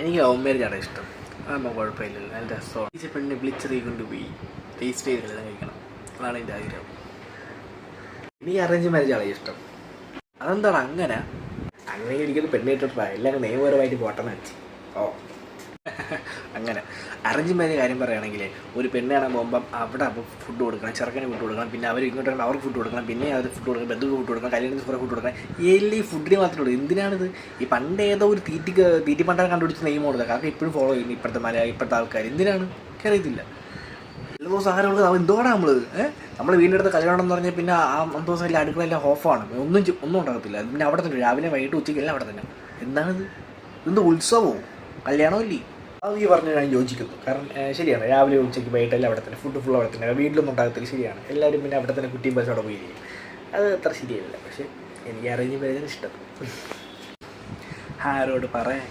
എനിക്ക് ലവ് മാരേജാണ് ഇഷ്ടം. അതാകുമ്പോൾ കുഴപ്പമില്ലല്ലോ, നല്ല രസമാണ്. ഈ പെണ്ണിനെ വിളിച്ചെറിയി കൊണ്ടുപോയി ടേസ്റ്റ് ചെയ്തെല്ലാം കഴിക്കണം, അതാണ് എൻ്റെ ആഗ്രഹം. എനിക്ക് അറേഞ്ച് മാരേജാണ് ഇഷ്ടം. അതെന്താണ് അങ്ങനെ? അങ്ങനെ എനിക്കൊരു പെണ്ണ് കിട്ടിട്ടാ എല്ലാം നിയമപരമായിട്ട് പോട്ടെന്ന് വെച്ച്. ഓ അങ്ങനെ അറേഞ്ച് മാരേജ് കാര്യം പറയുകയാണെങ്കിൽ ഒരു പെണ്ണ് കാണാൻ പോകുമ്പം അവിടെ അപ്പോൾ ഫുഡ് കൊടുക്കണം, ചെറുക്കന് ഫുഡ് കൊടുക്കണം, പിന്നെ അവർ ഇങ്ങോട്ട് വരുമ്പോൾ അവർക്ക് ഫുഡ് കൊടുക്കണം, പിന്നെ അവർ ഫുഡ് കൊടുക്കണം, ബന്ധുക്ക് ഫുഡ് കൊടുക്കണം, കല്യാണത്തിന് കുറേ ഫുഡ് കൊടുക്കണം. ഈ ഫുഡിന് മാത്രമേ ഉള്ളൂ. എന്തിനാണിത്? ഈ പണ്ട് ഏതോ ഒരു തീറ്റി പണ്ടാണ് കണ്ടുപിടിച്ച് നെയ്മ് കൊടുത്തത്. കാരണം ഇപ്പോഴും ഫോളോ ചെയ്യുന്നു ഇപ്പോഴത്തെ ആൾക്കാർ. എന്തിനാണ് എനിക്കറിയത്തില്ല. എല്ലാ ദിവസം ആരുള്ളത് അവൻ എന്തോടാണ് നമ്മൾ വീടിൻ്റെ അടുത്ത് കല്യാണം എന്ന് പറഞ്ഞാൽ പിന്നെ ആ ദിവസം എല്ലാം അടുക്കളെല്ലാം ഓഫാണ്, ഒന്നും ഉണ്ടാകത്തില്ല. പിന്നെ അവിടെ തന്നെ രാവിലെ വൈകിട്ട് ഉച്ചയ്ക്ക് എല്ലാം അവിടെ തന്നെ. എന്താണിത്? ഇതെന്ത് ഉത്സവവും കല്യാണവും ഇല്ലേ? അത് ഈ പറഞ്ഞു ഞാൻ യോജിക്കുന്നു. കാരണം ശരിയാണ്, രാവിലെ ഉച്ചയ്ക്ക് വൈകിട്ടെല്ലാം അവിടെ തന്നെ, ഫുഡ് ഫുൾ അവിടെ തന്നെ, വീട്ടിലൊന്നും ഉണ്ടാകത്തില്ല. ശരിയാണ്, എല്ലാവരും പിന്നെ അവിടെ തന്നെ കുട്ടിയും പൈസ അവിടെ പോയിരിക്കും. അത് അത്ര ശരിയല്ല. പക്ഷേ എനിക്ക് അറേഞ്ച് മാരേജാണ് ഇഷ്ടം. ആരോട് പറയാൻ?